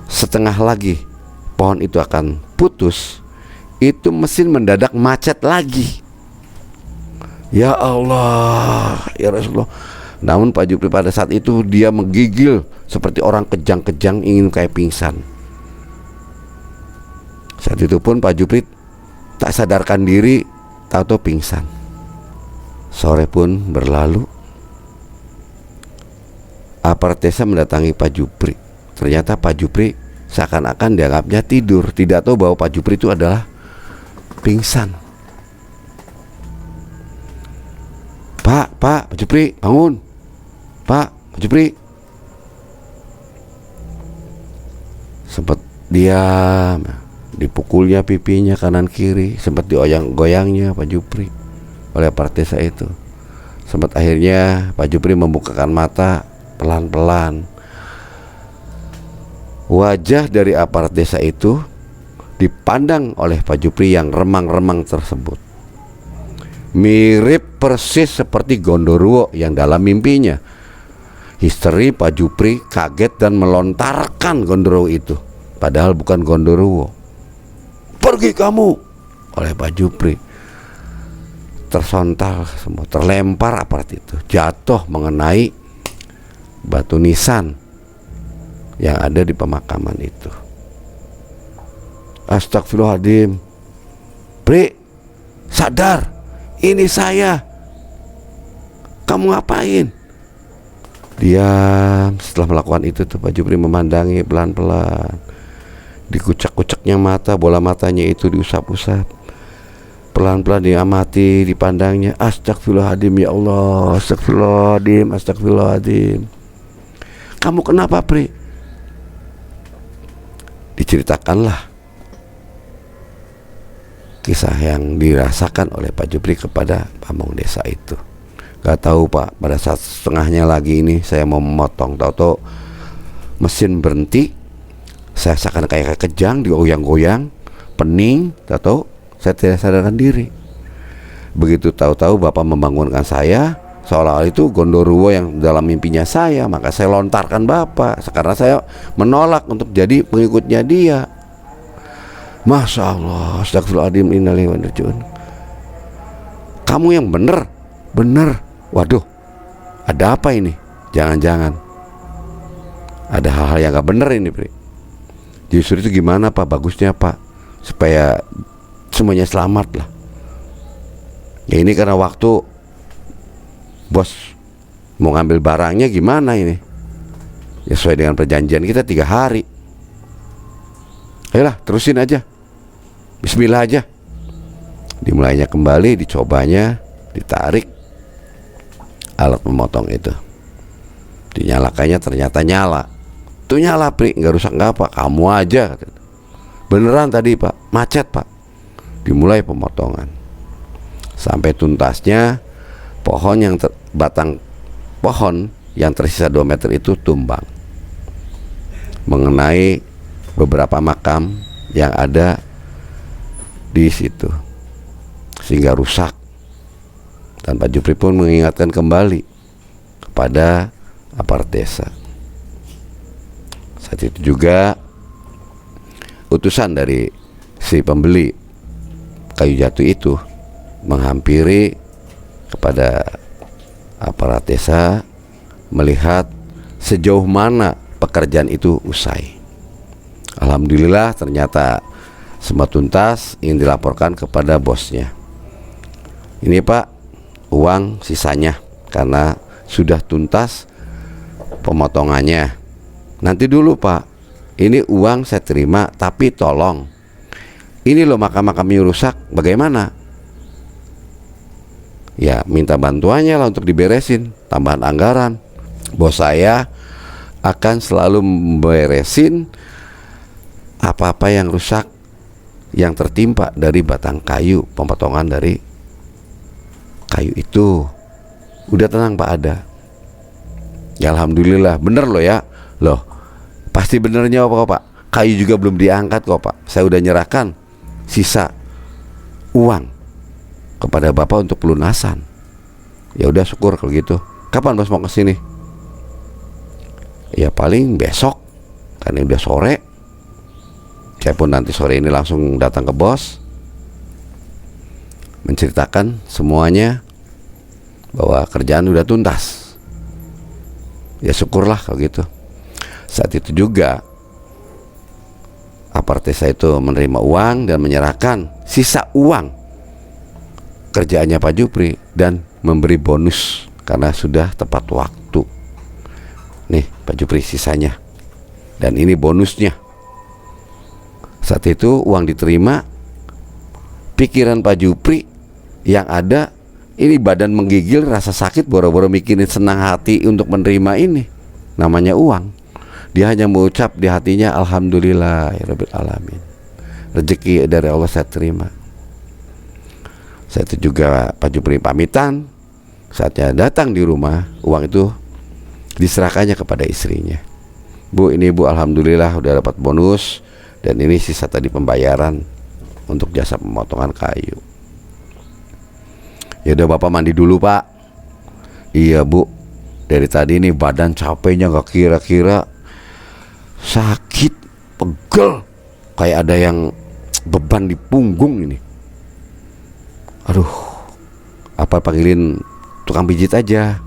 setengah lagi pohon itu akan putus, itu mesin mendadak macet lagi. Ya Allah, ya Rasulullah. Namun Pak Jupri pada saat itu dia menggigil seperti orang kejang-kejang ingin kayak pingsan. Saat itu pun Pak Jupri tak sadarkan diri, tahu-tahu pingsan. Sore pun berlalu. Aparat desa mendatangi Pak Jupri. Ternyata Pak Jupri seakan-akan dianggapnya tidur, tidak tahu bahwa Pak Jupri itu adalah pingsan. Pak Jupri bangun. Pak Jupri. Sempat diam, Dipukulnya pipinya kanan kiri, sempat dioyang-goyangnya Pak Jupri oleh aparat desa itu. Sempat akhirnya Pak Jupri membukakan mata pelan-pelan. Wajah dari aparat desa itu dipandang oleh Pak Jupri yang remang-remang tersebut, mirip persis seperti Gondoruo yang dalam mimpinya. Histeri Pak Jupri kaget dan melontarkan Gondoruo itu, padahal bukan Gondoruo. "Pergi kamu!" oleh Pak Jupri. Tersontal semua, terlempar aparat itu, jatuh mengenai batu nisan yang ada di pemakaman itu. Astagfirullahaladzim. "Pri, sadar, ini saya. Kamu ngapain?" Diam. Setelah melakukan itu tuh Pak Jupri memandangi pelan-pelan. Dikucak-kucaknya mata, bola matanya itu diusap-usap. Pelan-pelan diamati, dipandangnya. Astagfirullahaladzim, ya Allah. Astagfirullahaladzim, astagfirullahaladzim. "Kamu kenapa, Pri?" Diceritakanlah kisah yang dirasakan oleh Pak Jupri kepada pamong desa itu. Gak tahu Pak, pada saat setengahnya lagi ini saya mau memotong, tahu-tahu mesin berhenti. Saya seakan kayak kejang, digoyang-goyang, pening, tahu-tahu saya tidak sadarkan diri. Begitu tahu-tahu Bapak membangunkan saya, seolah-olah itu Gondoruo yang dalam mimpinya saya. Maka saya lontarkan Bapak, karena saya menolak untuk jadi pengikutnya dia. Masya Allah, astagfirullahaladzim, innalillahi wa inna ilaihi raji'un. "Kamu yang bener." "Bener." "Waduh, ada apa ini? Jangan-jangan ada hal-hal yang gak bener ini, Pri." "Justru itu gimana Pak? Bagusnya Pak, supaya semuanya selamat lah." "Ya ini karena waktu bos mau ngambil barangnya, gimana ini? Ya sesuai dengan perjanjian kita 3 hari. Ayolah terusin aja, bismillah aja." Dimulainya kembali, dicobanya, ditarik alat memotong itu, dinyalakannya, ternyata nyala. "Tuh nyala Pri, nggak rusak nggak apa, kamu aja." "Beneran tadi Pak, macet Pak." Dimulai pemotongan sampai tuntasnya. Batang pohon yang tersisa 2 meter itu tumbang mengenai beberapa makam yang ada di situ, sehingga rusak. Dan Pak Jupri pun mengingatkan kembali kepada aparat desa. Saat itu juga utusan dari si pembeli kayu jatuh itu menghampiri kepada aparat desa, melihat sejauh mana pekerjaan itu usai. Alhamdulillah ternyata semua tuntas, ingin dilaporkan kepada bosnya. "Ini Pak, uang sisanya karena sudah tuntas pemotongannya. Nanti dulu Pak, ini uang saya terima, tapi tolong, ini loh makam-makamnya rusak, bagaimana?" "Ya minta bantuannya lah untuk diberesin, tambahan anggaran. Bos saya akan selalu memberesin apa-apa yang rusak, yang tertimpa dari batang kayu, pemotongan dari kayu itu." "Udah tenang Pak, ada." Ya alhamdulillah, bener loh ya. "Loh pasti benernya apa Pak? Kayu juga belum diangkat kok Pak. Saya udah nyerahkan sisa uang kepada Bapak untuk pelunasan." "Ya udah syukur kalau gitu. Kapan bos mau kesini?" "Ya paling besok, karena udah sore. Saya pun nanti sore ini langsung datang ke bos, menceritakan semuanya bahwa kerjaan udah tuntas." Ya syukurlah kalau gitu. Saat itu juga aparat desa itu menerima uang dan menyerahkan sisa uang kerjaannya Pak Jupri dan memberi bonus karena sudah tepat waktu. "Nih Pak Jupri sisanya, dan ini bonusnya." Saat itu uang diterima, pikiran Pak Jupri yang ada, ini badan menggigil, rasa sakit, boro-boro mikirin senang hati untuk menerima ini, namanya uang. Dia hanya mengucap di hatinya, "Alhamdulillah ya Rabbil Alamin." rezeki dari Allah saya terima. Saya itu juga Pak Jupri pamitan. Saatnya datang di rumah, uang itu diserahkannya kepada istrinya. Bu, ini Bu, alhamdulillah udah dapat bonus, dan ini sisa tadi pembayaran untuk jasa pemotongan kayu. Ya udah Bapak mandi dulu Pak. Iya Bu, dari tadi nih badan capeknya gak kira-kira, sakit, pegel, kayak ada yang beban di punggung ini. Aduh, apa panggilin tukang pijit aja,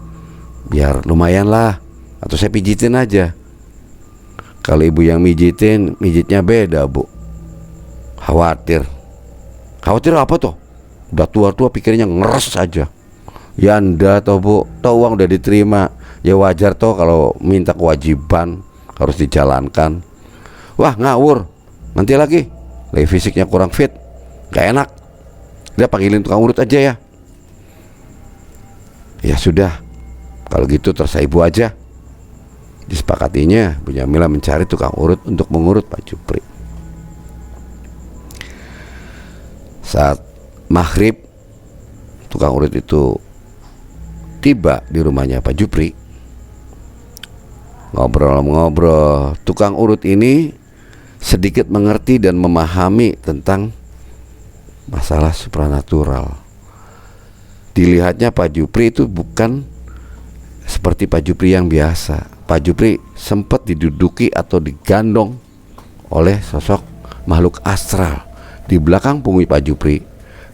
biar lumayan lah, atau saya pijitin aja. Kalau ibu yang mijitin, mijitnya beda Bu. Khawatir apa toh? Udah tua-tua pikirnya ngeres aja. Ya anda toh Bu, toh uang udah diterima, ya wajar toh kalau minta kewajiban harus dijalankan. Wah ngawur, nanti lagi fisiknya kurang fit, gak enak. Dia panggilin tukang urut aja ya. Ya sudah, kalau gitu terserah ibu aja. Disepakatinya Bu Jamila mencari tukang urut untuk mengurut Pak Jupri. Saat maghrib, tukang urut itu tiba di rumahnya Pak Jupri. Ngobrol-ngobrol, tukang urut ini sedikit mengerti dan memahami tentang masalah supranatural. Dilihatnya Pak Jupri itu bukan seperti Pak Jupri yang biasa. Pak Jupri sempat diduduki atau digandong oleh sosok makhluk astral. Di belakang punggung Pak Jupri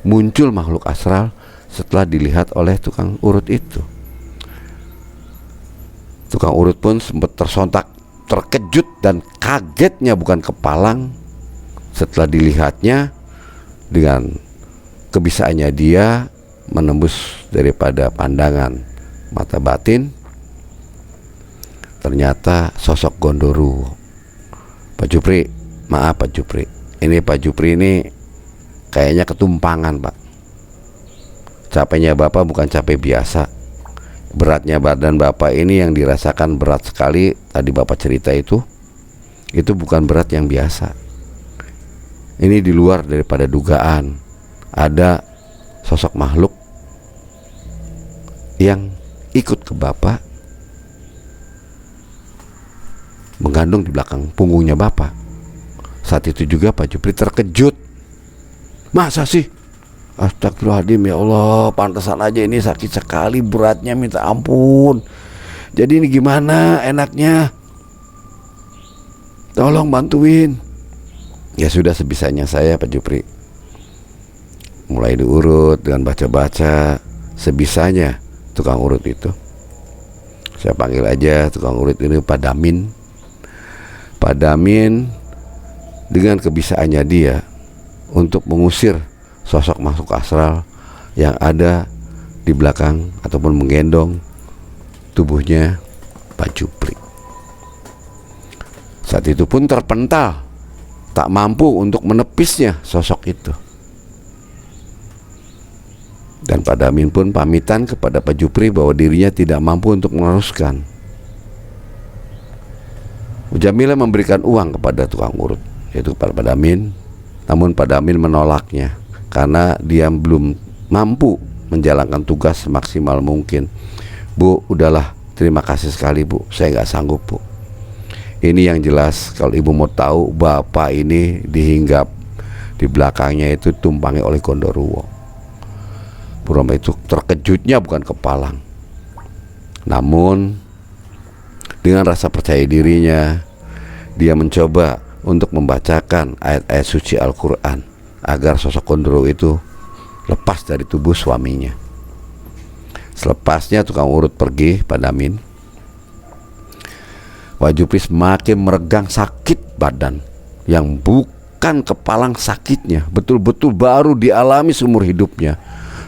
muncul makhluk astral setelah dilihat oleh tukang urut itu. Tukang urut pun sempat tersontak, terkejut dan kagetnya bukan kepalang setelah dilihatnya dengan kebisaannya dia menembus daripada pandangan mata batin. Ternyata sosok Gondoruo. Pak Jupri, maaf Pak Jupri, ini Pak Jupri ini kayaknya ketumpangan Pak. Capeknya Bapak bukan capek biasa. Beratnya badan Bapak ini yang dirasakan berat sekali. Tadi Bapak cerita itu bukan berat yang biasa. Ini di luar daripada dugaan. Ada sosok makhluk yang ikut ke Bapak, mengandung di belakang punggungnya Bapak. Saat itu juga Pak Jupri terkejut. Masa sih? Astagfirullahaladzim, ya Allah, pantesan aja ini sakit sekali, beratnya minta ampun. Jadi ini gimana enaknya? Tolong bantuin. Ya sudah, sebisanya saya Pak Jupri. Mulai diurut dengan baca-baca sebisanya tukang urut itu. Saya panggil aja tukang urut ini Pak Damin. Pak Damin dengan kebisaannya dia untuk mengusir sosok makhluk astral yang ada di belakang ataupun menggendong tubuhnya Pak Jupri. Saat itu pun terpental, tak mampu untuk menepisnya sosok itu. Dan Pak Damin pun pamitan kepada Pak Jupri bahwa dirinya tidak mampu untuk meneruskan. Bu Jamila memberikan uang kepada tukang urut, yaitu kepada Pak Damin. Namun Pak Damin menolaknya karena dia belum mampu menjalankan tugas semaksimal mungkin. Bu, udahlah, terima kasih sekali Bu, saya nggak sanggup Bu. Ini yang jelas, kalau ibu mau tahu, Bapak ini dihinggap di belakangnya itu tumpangi oleh Gondoruo. Purama itu terkejutnya bukan kepalang. Namun dengan rasa percaya dirinya, dia mencoba untuk membacakan ayat-ayat suci Al-Quran agar sosok Gondoruo itu lepas dari tubuh suaminya. Selepasnya tukang urut pergi, Pak Damin, Pak Jupri semakin meregang sakit badan yang bukan kepalang sakitnya, betul-betul baru dialami seumur hidupnya.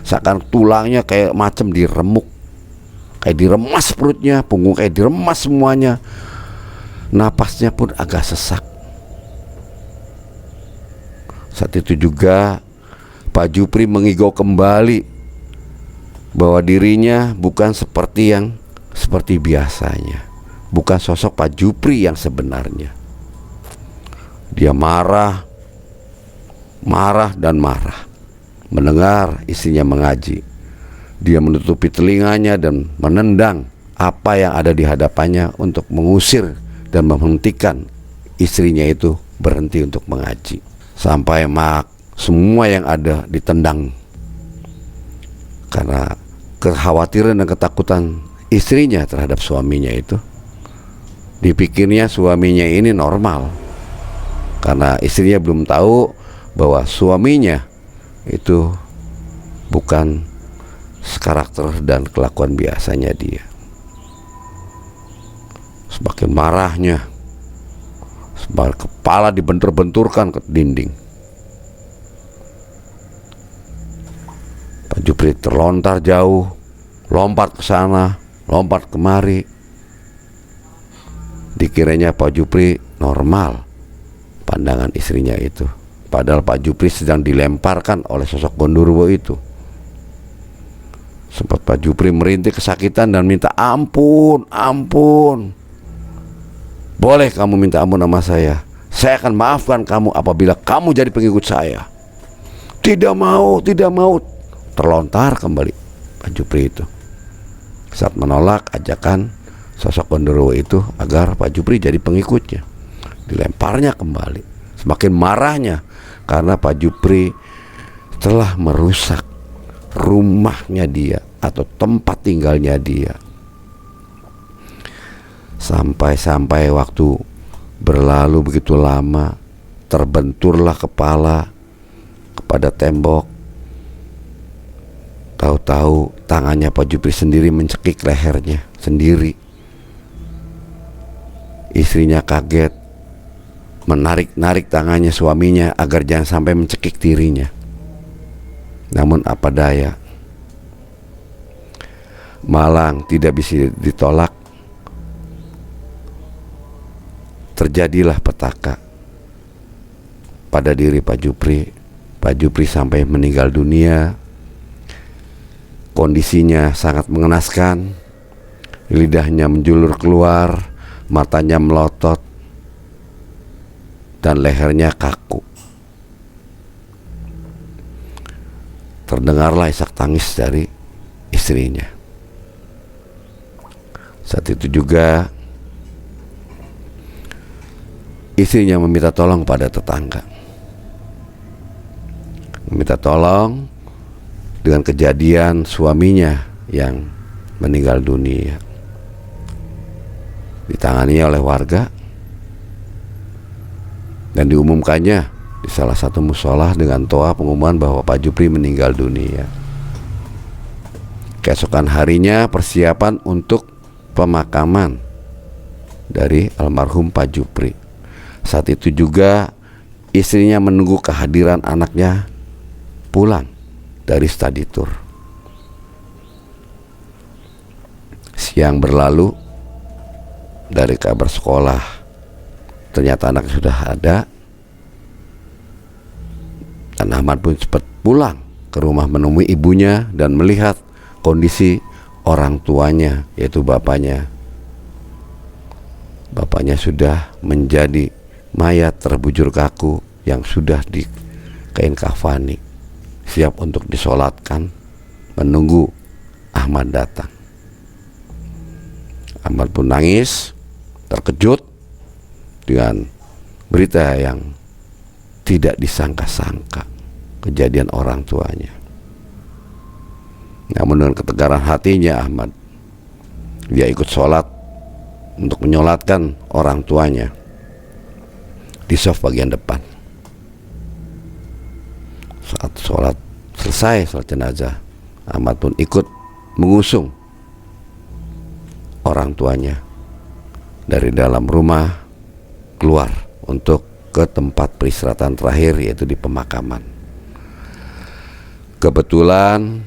Seakan tulangnya kayak macam diremuk, kayak diremas perutnya, punggung kayak diremas semuanya. Napasnya pun agak sesak. Saat itu juga Pak Jupri mengigau kembali bahwa dirinya bukan seperti biasanya, bukan sosok Pak Jupri yang sebenarnya. Dia marah, marah dan marah mendengar istrinya mengaji. Dia menutupi telinganya dan menendang apa yang ada di hadapannya untuk mengusir dan menghentikan istrinya itu berhenti untuk mengaji. Sampai semua yang ada ditendang karena kekhawatiran dan ketakutan istrinya terhadap suaminya itu. Dipikirnya suaminya ini normal, karena istrinya belum tahu bahwa suaminya itu bukan karakter dan kelakuan biasanya dia. Semakin marahnya, semakin kepala dibentur-benturkan ke dinding. Pak Jupri terlontar jauh, lompat ke sana, lompat kemari. Dikiranya Pak Jupri normal pandangan istrinya itu, padahal Pak Jupri sedang dilemparkan oleh sosok Gondoruo itu. Sempat Pak Jupri merintih kesakitan dan minta ampun, ampun. Boleh kamu minta ampun sama saya akan maafkan kamu apabila kamu jadi pengikut saya. Tidak mau, tidak mau. Terlontar kembali Pak Jupri itu saat menolak ajakan sosok Gondoruo itu agar Pak Jupri jadi pengikutnya. Dilemparnya kembali. Semakin marahnya karena Pak Jupri telah merusak rumahnya dia atau tempat tinggalnya dia. Sampai waktu berlalu begitu lama, terbenturlah kepala kepada tembok. Tahu-tahu tangannya Pak Jupri sendiri mencekik lehernya sendiri. Istrinya kaget, menarik-narik tangannya suaminya agar jangan sampai mencekik dirinya. Namun apa daya, malang tidak bisa ditolak. Terjadilah petaka pada diri Pak Jupri. Pak Jupri sampai meninggal dunia. Kondisinya sangat mengenaskan. Lidahnya menjulur keluar, matanya melotot, dan lehernya kaku. Terdengarlah isak tangis dari istrinya. Saat itu juga istrinya meminta tolong pada tetangga, meminta tolong dengan kejadian suaminya yang meninggal dunia. Ditangani oleh warga dan diumumkannya di salah satu musola dengan toa pengumuman bahwa Pak Jupri meninggal dunia. Keesokan harinya persiapan untuk pemakaman dari almarhum Pak Jupri. Saat itu juga istrinya menunggu kehadiran anaknya pulang dari study tour. Siang berlalu, dari kabar sekolah ternyata anak sudah ada, dan Ahmad pun cepat pulang ke rumah menemui ibunya dan melihat kondisi orang tuanya, yaitu bapaknya. Bapaknya sudah menjadi mayat terbujur kaku yang sudah dikain kafani, siap untuk disolatkan, menunggu Ahmad datang. Ahmad pun nangis, terkejut dengan berita yang tidak disangka-sangka, kejadian orang tuanya. Namun dengan ketegaran hatinya Ahmad, dia ikut sholat untuk menyolatkan orang tuanya di saf bagian depan. Saat sholat selesai, sholat jenazah, Ahmad pun ikut mengusung orang tuanya dari dalam rumah keluar untuk ke tempat peristirahatan terakhir, yaitu di pemakaman. Kebetulan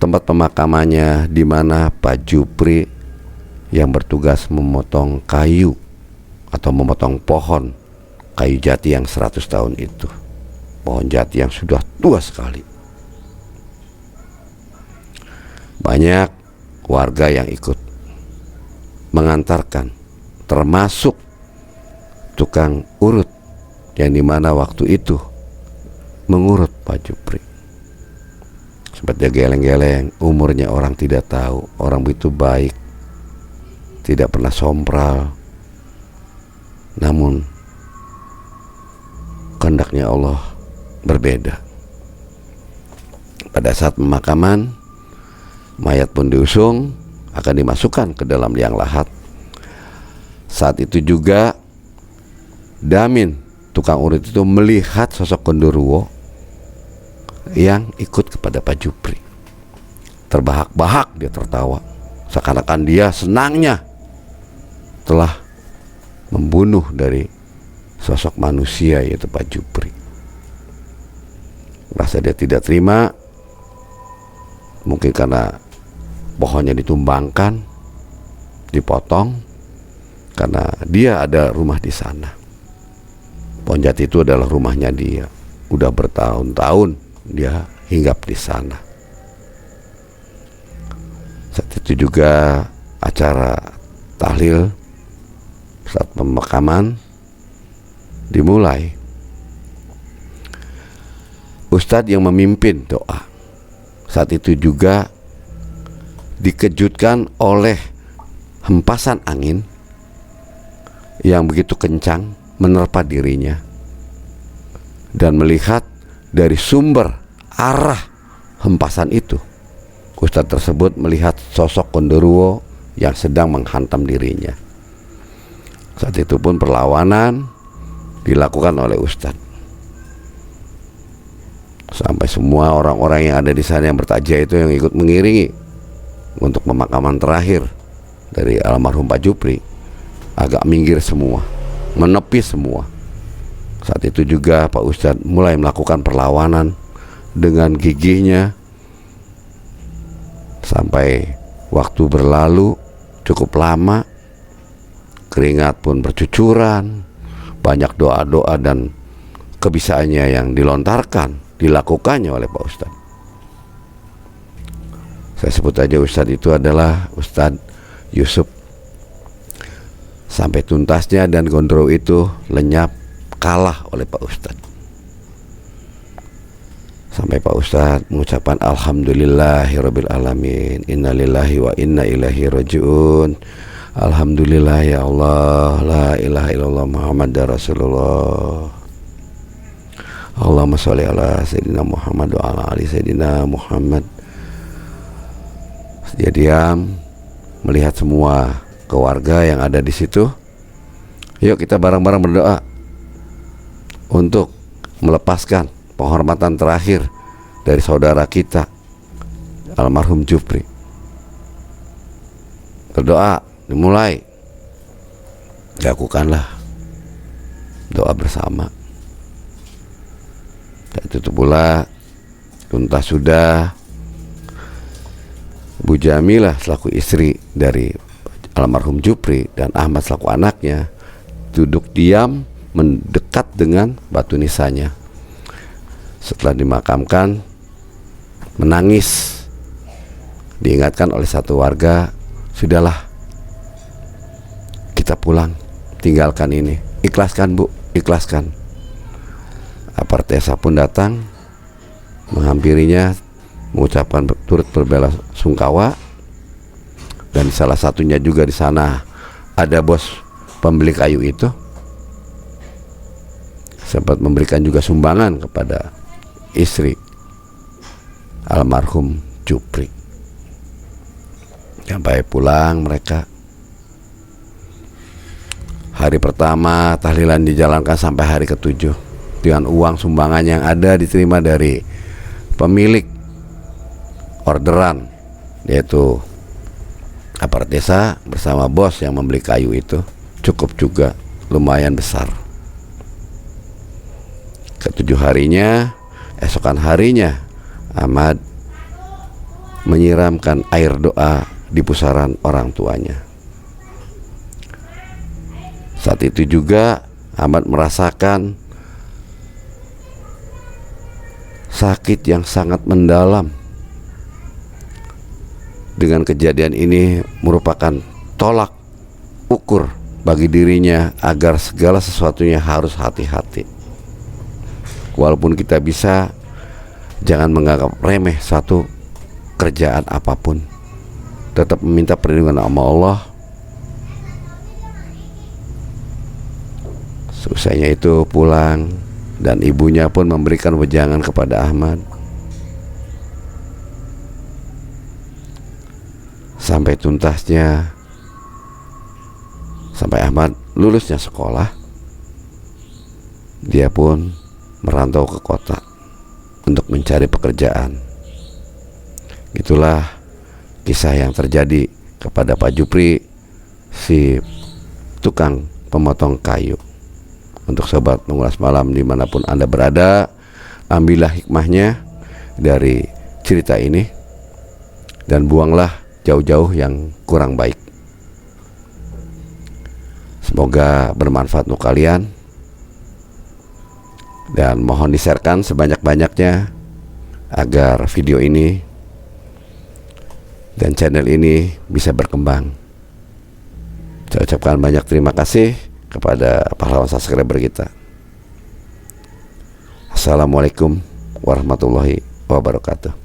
tempat pemakamannya di mana Pak Jupri yang bertugas memotong kayu atau memotong pohon kayu jati yang 100 tahun itu, pohon jati yang sudah tua sekali. Banyak warga yang ikut mengantarkan, termasuk tukang urut yang dimana waktu itu mengurut Pak Jupri. Sempat dia geleng-geleng, umurnya orang tidak tahu. Orang begitu baik, tidak pernah sompral. Namun kehendaknya Allah berbeda. Pada saat pemakaman, mayat pun diusung, akan dimasukkan ke dalam liang lahat. Saat itu juga Damin, tukang urut itu, melihat sosok Gondoruo yang ikut kepada Pak Jupri. Terbahak-bahak dia tertawa, seakan-akan dia senangnya telah membunuh dari sosok manusia, yaitu Pak Jupri. Rasa dia tidak terima, mungkin karena pohonnya ditumbangkan, dipotong, karena dia ada rumah di sana. Pohon jati itu adalah rumahnya dia. Udah bertahun-tahun dia hinggap di sana. Saat itu juga acara tahlil saat pemakaman dimulai. Ustadz yang memimpin doa. Saat itu juga dikejutkan oleh hempasan angin yang begitu kencang menerpa dirinya, dan melihat dari sumber arah hempasan itu, Ustadz tersebut melihat sosok Gondoruo yang sedang menghantam dirinya. Saat itu pun perlawanan dilakukan oleh Ustadz, sampai semua orang-orang yang ada di sana yang bertajah itu yang ikut mengiringi untuk pemakaman terakhir dari almarhum Pak Jupri agak minggir semua, menepi semua. Saat itu juga Pak Ustadz mulai melakukan perlawanan dengan gigihnya, sampai waktu berlalu cukup lama, keringat pun bercucuran, banyak doa-doa dan kebisaannya yang dilakukannya oleh Pak Ustadz. Saya sebut aja Ustadz itu adalah Ustadz Yusuf. Sampai tuntasnya dan Gondoruo itu lenyap, kalah oleh Pak Ustadz. Sampai Pak Ustadz mengucapkan alhamdulillahirabbil alamin, innalillahi wa inna ilaihi rajiun. Alhamdulillah ya Allah, la ilaha illallah Muhammadar Rasulullah. Allahumma sholli ala sayyidina Muhammad wa ala ali sayyidina Muhammad. Dia diam melihat semua keluarga yang ada di situ. Yuk kita bareng-bareng berdoa untuk melepaskan penghormatan terakhir dari saudara kita almarhum Jupri. Berdoa dimulai, lakukanlah doa bersama. Dan itu pula tuntas sudah, Bu Jamilah selaku istri dari almarhum Jupri dan Ahmad selaku anaknya duduk diam mendekat dengan batu nisanya. Setelah dimakamkan, menangis, diingatkan oleh satu warga, sudahlah kita pulang, tinggalkan ini, ikhlaskan Bu, ikhlaskan. Apartesa pun datang menghampirinya, mengucapkan turut berbela sungkawa. Dan salah satunya juga di sana ada bos pembeli kayu itu, sempat memberikan juga sumbangan kepada istri almarhum Jupri. Sampai pulang mereka, hari pertama tahlilan dijalankan sampai hari ke-7 dengan uang sumbangan yang ada diterima dari pemilik orderan, yaitu apart desa bersama bos yang membeli kayu itu, cukup juga lumayan besar. Ke-7 harinya, esokan harinya, Ahmad menyiramkan air doa di pusaran orang tuanya. Saat itu juga Ahmad merasakan sakit yang sangat mendalam. Dengan kejadian ini merupakan tolak ukur bagi dirinya agar segala sesuatunya harus hati-hati. Walaupun kita bisa, jangan menganggap remeh satu kerjaan apapun. Tetap meminta perlindungan sama Allah. Selesainya itu pulang, dan ibunya pun memberikan wejangan kepada Ahmad. Sampai tuntasnya, sampai Ahmad lulusnya sekolah, dia pun merantau ke kota untuk mencari pekerjaan. Itulah kisah yang terjadi kepada Pak Jupri, si tukang pemotong kayu. Untuk sobat Mengulas Malam dimanapun Anda berada, ambillah hikmahnya dari cerita ini dan buanglah jauh-jauh yang kurang baik. Semoga bermanfaat untuk kalian, dan mohon di-sharekan sebanyak-banyaknya agar video ini dan channel ini bisa berkembang. Saya ucapkan banyak terima kasih kepada pahlawan subscriber kita. Assalamualaikum warahmatullahi wabarakatuh.